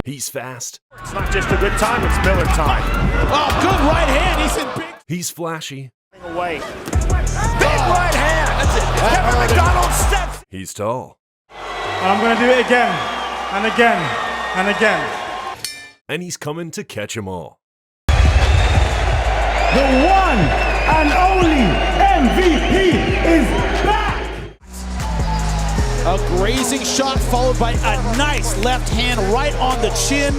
He's fast. It's not just a good time, it's Miller time. Oh, good right hand. He's in big. He's flashy. Away. Big right hand. That's it. Kevin McDonald steps. He's tall. And I'm going to do it again and again and again. And he's coming to catch 'em all. The one and only MVP is back! A grazing shot followed by a nice left hand right on the chin.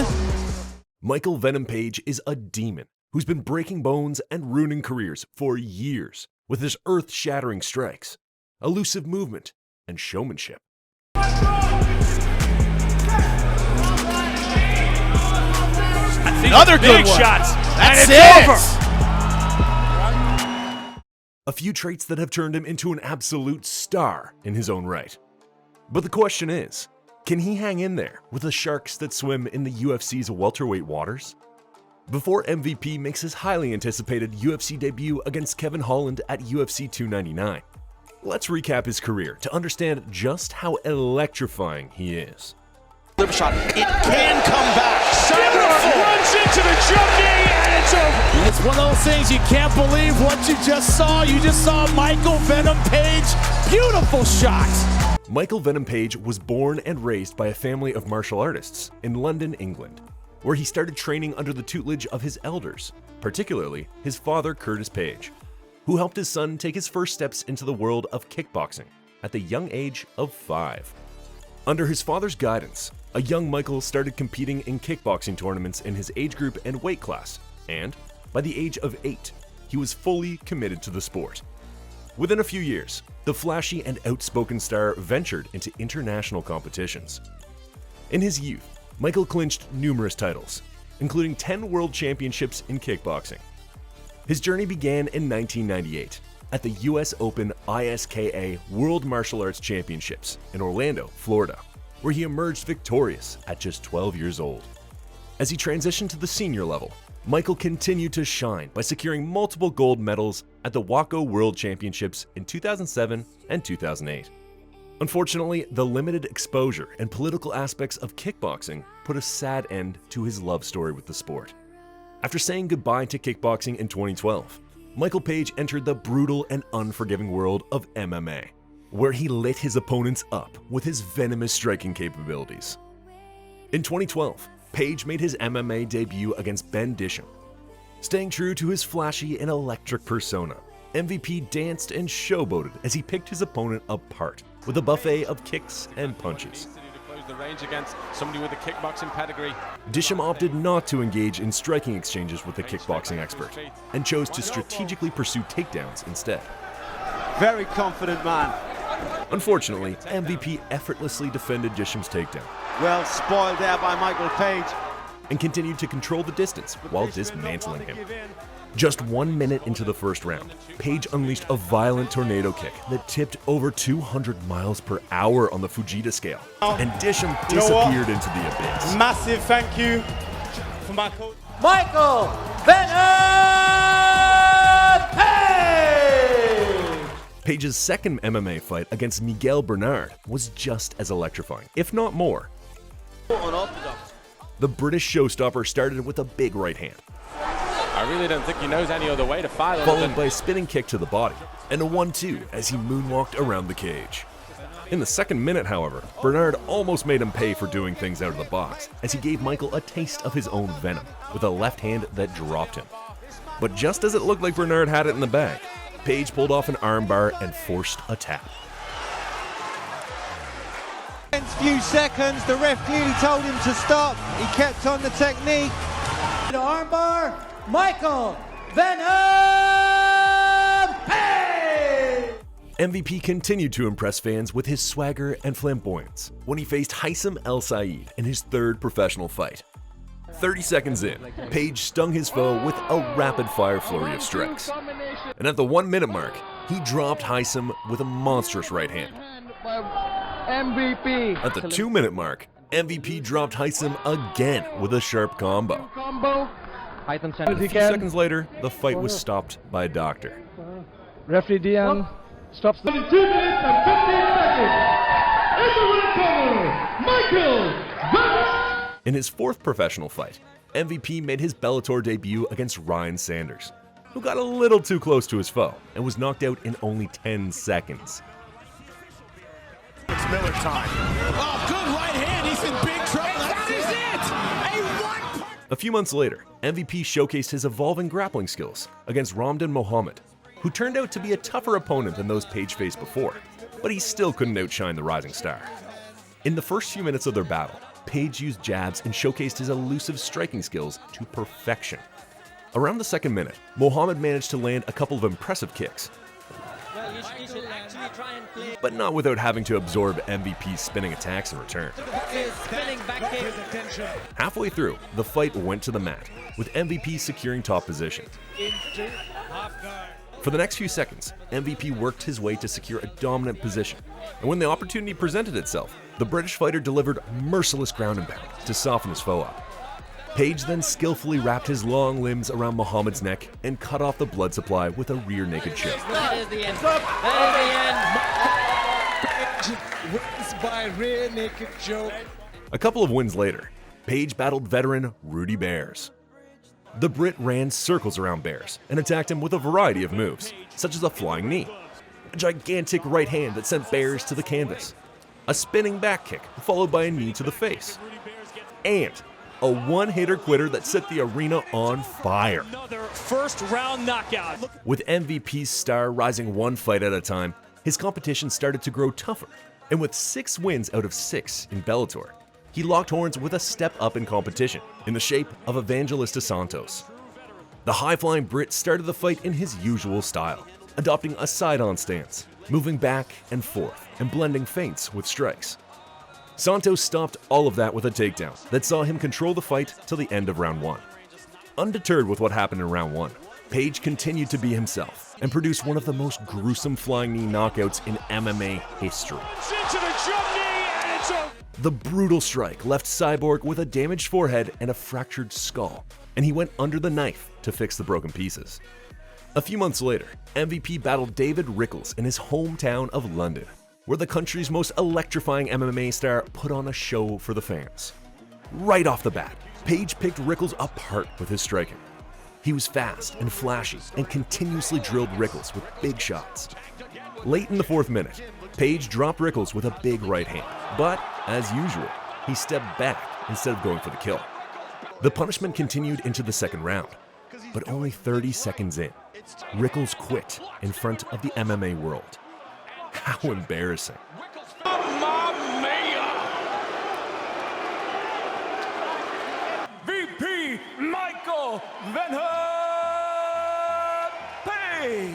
Michael Venom Page is a demon who's been breaking bones and ruining careers for years with his earth-shattering strikes, elusive movement, and showmanship. Another good one. Shots. That's and it. it's over. A few traits that have turned him into an absolute star in his own right. But the question is, can he hang in there with the sharks that swim in the UFC's welterweight waters? Before MVP makes his highly anticipated UFC debut against Kevin Holland at UFC 299, let's recap his career to understand just how electrifying he is. Liver shot. It can come back. Beautiful. Runs into the jump knee and it's over. It's one of those things you can't believe what you just saw. You just saw Michael Venom Page. Beautiful shot. Michael Venom Page was born and raised by a family of martial artists in London, England, where he started training under the tutelage of his elders, particularly his father Curtis Page, who helped his son take his first steps into the world of kickboxing at the young age of 5. Under his father's guidance, a young Michael started competing in kickboxing tournaments in his age group and weight class, and by the age of 8, he was fully committed to the sport. Within a few years, the flashy and outspoken star ventured into international competitions. In his youth, Michael clinched numerous titles, including 10 world championships in kickboxing. His journey began in 1998 at the US Open ISKA World Martial Arts Championships in Orlando, Florida, where he emerged victorious at just 12 years old. As he transitioned to the senior level, Michael continued to shine by securing multiple gold medals at the WACO World Championships in 2007 and 2008. Unfortunately, the limited exposure and political aspects of kickboxing put a sad end to his love story with the sport. After saying goodbye to kickboxing in 2012, Michael Page entered the brutal and unforgiving world of MMA, where he lit his opponents up with his venomous striking capabilities. In 2012, Page made his MMA debut against Ben Disham. Staying true to his flashy and electric persona, MVP danced and showboated as he picked his opponent apart with a buffet of kicks and punches. The range against somebody with a kickboxing pedigree. Disham opted not to engage in striking exchanges with the kickboxing expert and chose to strategically pursue takedowns instead. Very confident man. Unfortunately, MVP effortlessly defended Disham's takedown. Well spoiled there by Michael Page. And continued to control the distance while dismantling him. Just 1 minute into the first round, Page unleashed a violent tornado kick that tipped over 200 miles per hour on the Fujita scale, and Disham disappeared into the abyss. Massive thank you for my coach. Michael Venom Page! Page's second MMA fight against Miguel Bernard was just as electrifying, if not more. The British showstopper started with a big right hand, I really don't think he knows any other way to fight. followed by a spinning kick to the body, and a 1-2 as he moonwalked around the cage. In the second minute, however, Bernard almost made him pay for doing things out of the box, as he gave Michael a taste of his own venom with a left hand that dropped him. But just as it looked like Bernard had it in the bag, Page pulled off an armbar and forced a tap. Few seconds, the ref clearly told him to stop. He kept on the technique. The armbar, Michael Venom Page! MVP continued to impress fans with his swagger and flamboyance when he faced Haitham El Said in his third professional fight. 30 seconds in, Page stung his foe with a rapid-fire flurry of strikes. And at the 1 minute mark, he dropped Haitham with a monstrous right hand. MVP. At the 2 minute mark, MVP dropped Haitham again with a sharp combo. Haitham A few seconds later, the fight was stopped by a doctor. Referee Dian stops the 2 minutes and 15 seconds. In the red corner, Michael Venom In his fourth professional fight, MVP made his Bellator debut against Ryan Sanders, who got a little too close to his foe and was knocked out in only 10 seconds. It's Miller time. Oh, good right hand. He's in big trouble. That is it. A few months later, MVP showcased his evolving grappling skills against Ramdan Mohammed, who turned out to be a tougher opponent than those Page faced before, but he still couldn't outshine the rising star. In the first few minutes of their battle, Page used jabs and showcased his elusive striking skills to perfection. Around the second minute, Mohammed managed to land a couple of impressive kicks, but not without having to absorb MVP's spinning attacks in return. Halfway through, the fight went to the mat, with MVP securing top position. For the next few seconds, MVP worked his way to secure a dominant position, and when the opportunity presented itself, the British fighter delivered merciless ground and pound to soften his foe up. Page then skillfully wrapped his long limbs around Mohammed's neck and cut off the blood supply with a rear naked choke. That is the end. That is the end. Wins by rear naked choke. A couple of wins later, Page battled veteran Rudy Bears. The Brit ran circles around Bears and attacked him with a variety of moves, such as a flying knee, a gigantic right hand that sent Bears to the canvas, a spinning back kick followed by a knee to the face, and a one-hitter quitter that set the arena on fire. Another first round knockout. With MVP's star rising one fight at a time, his competition started to grow tougher, and with 6 wins out of 6 in Bellator, he locked horns with a step up in competition in the shape of Evangelista Santos. The high-flying Brit started the fight in his usual style, adopting a side-on stance, moving back and forth, and blending feints with strikes. Santos stopped all of that with a takedown that saw him control the fight till the end of round 1. Undeterred with what happened in round 1, Page continued to be himself and produced one of the most gruesome flying knee knockouts in MMA history. The brutal strike left Cyborg with a damaged forehead and a fractured skull, and he went under the knife to fix the broken pieces. A few months later, MVP battled David Rickles in his hometown of London, where the country's most electrifying MMA star put on a show for the fans. Right off the bat, Page picked Rickles apart with his striking. He was fast and flashy and continuously drilled Rickles with big shots. Late in the 4th minute, Page dropped Rickles with a big right hand, but as usual, he stepped back instead of going for the kill. The punishment continued into the 2nd round, but only 30 seconds in, Rickles quit in front of the MMA world. How embarrassing. VP Michael Venom Page.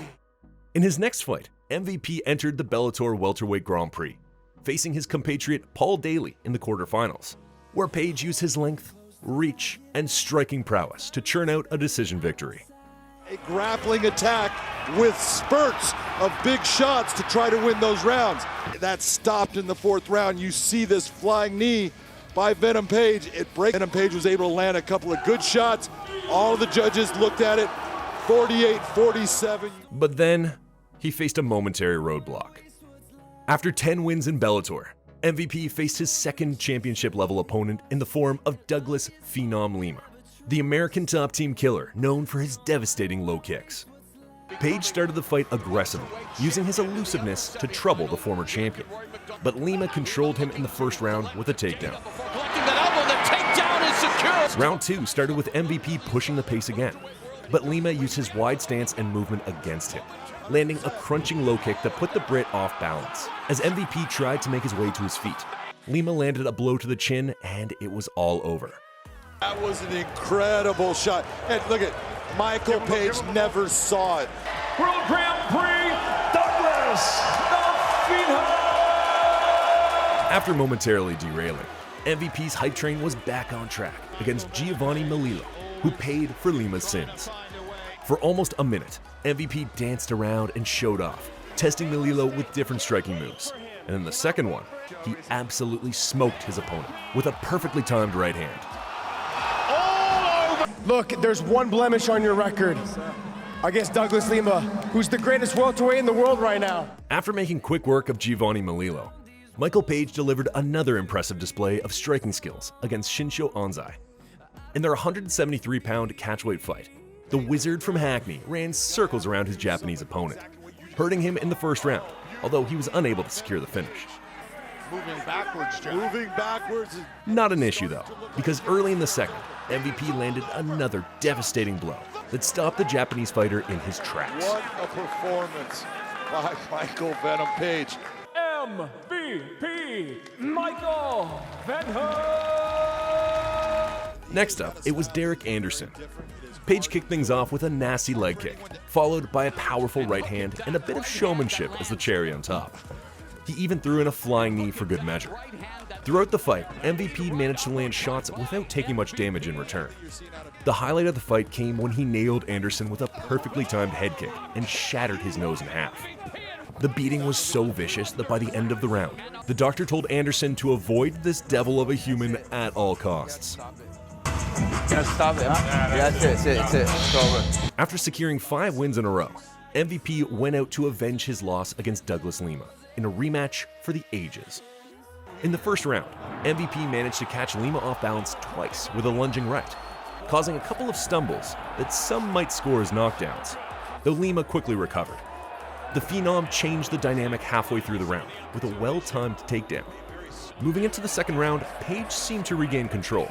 In his next fight, MVP entered the Bellator welterweight Grand Prix, facing his compatriot Paul Daly in the quarterfinals, where Page used his length, reach, and striking prowess to churn out a decision victory. A grappling attack with spurts of big shots to try to win those rounds. That stopped in the 4th round. You see this flying knee by Venom Page. Venom Page was able to land a couple of good shots. All of the judges looked at it, 48-47. But then, he faced a momentary roadblock. After 10 wins in Bellator, MVP faced his 2nd championship-level opponent in the form of Douglas Phenom Lima, the American top team killer known for his devastating low kicks. Page started the fight aggressively, using his elusiveness to trouble the former champion, but Lima controlled him in the 1st round with a takedown. Round 2 started with MVP pushing the pace again, but Lima used his wide stance and movement against him, landing a crunching low kick that put the Brit off balance. As MVP tried to make his way to his feet, Lima landed a blow to the chin and it was all over. That was an incredible shot. And look at Michael Page never saw it. World Grand Prix, Douglas Phenom. After momentarily derailing, MVP's hype train was back on track against Giovanni Melillo, who paid for Lima's sins. For almost a minute, MVP danced around and showed off, testing Melillo with different striking moves. And in the 2nd one, he absolutely smoked his opponent with a perfectly timed right hand. Look, there's one blemish on your record against Douglas Lima, who's the greatest welterweight in the world right now. After making quick work of Giovanni Melillo, Michael Page delivered another impressive display of striking skills against Shinsho Anzai. In their 173-pound catchweight fight, the Wizard from Hackney ran circles around his Japanese opponent, hurting him in the first round, although he was unable to secure the finish. Moving backwards, John. Moving backwards. Not an issue though, because early in the second, MVP landed another devastating blow that stopped the Japanese fighter in his tracks. What a performance by Michael Venom Page. MVP Michael Venom. Next up, it was Derek Anderson. Page kicked things off with a nasty leg kick, followed by a powerful right hand and a bit of showmanship as the cherry on top. He even threw in a flying knee for good measure. Throughout the fight, MVP managed to land shots without taking much damage in return. The highlight of the fight came when he nailed Anderson with a perfectly timed head kick and shattered his nose in half. The beating was so vicious that by the end of the round, the doctor told Anderson to avoid this devil of a human at all costs. Stop it, huh? Yeah, that's it. It's over. After securing 5 wins in a row, MVP went out to avenge his loss against Douglas Lima in a rematch for the ages. In the first round, MVP managed to catch Lima off balance twice with a lunging right, causing a couple of stumbles that some might score as knockdowns, though Lima quickly recovered. The Phenom changed the dynamic halfway through the round with a well-timed takedown. Moving into the second round, Page seemed to regain control.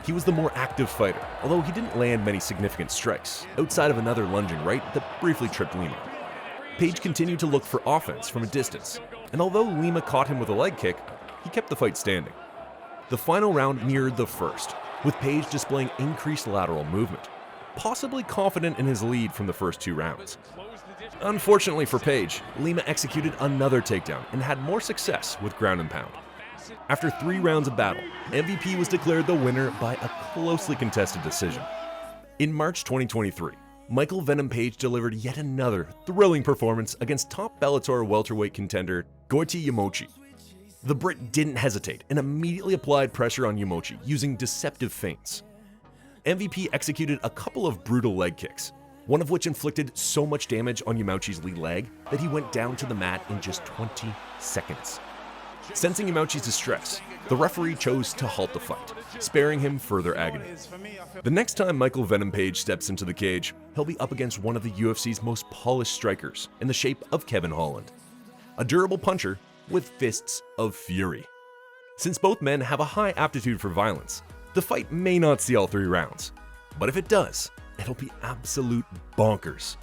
He was the more active fighter, although he didn't land many significant strikes, outside of another lunging right that briefly tripped Lima. Page continued to look for offense from a distance, and although Lima caught him with a leg kick, he kept the fight standing. The final round mirrored the first, with Page displaying increased lateral movement, possibly confident in his lead from the first 2 rounds. Unfortunately for Page, Lima executed another takedown and had more success with ground and pound. After 3 rounds of battle, MVP was declared the winner by a closely contested decision. In March 2023, Michael Venom Page delivered yet another thrilling performance against top Bellator welterweight contender Goiti Yamochi. The Brit didn't hesitate and immediately applied pressure on Yamochi using deceptive feints. MVP executed a couple of brutal leg kicks, one of which inflicted so much damage on Yamochi's lead leg that he went down to the mat in just 20 seconds. Sensing Yamochi's distress, the referee chose to halt the fight, sparing him further agony. The next time Michael Venom Page steps into the cage, he'll be up against one of the UFC's most polished strikers in the shape of Kevin Holland, a durable puncher with fists of fury. Since both men have a high aptitude for violence, the fight may not see all 3 rounds, but if it does, it'll be absolute bonkers.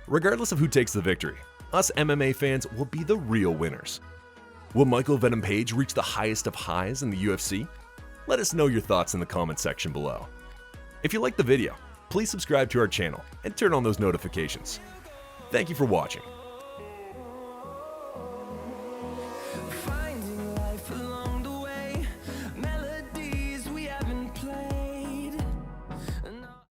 Regardless of who takes the victory, us MMA fans will be the real winners. Will Michael Venom Page reach the highest of highs in the UFC? Let us know your thoughts in the comment section below. If you liked the video, please subscribe to our channel and turn on those notifications. Thank you for watching.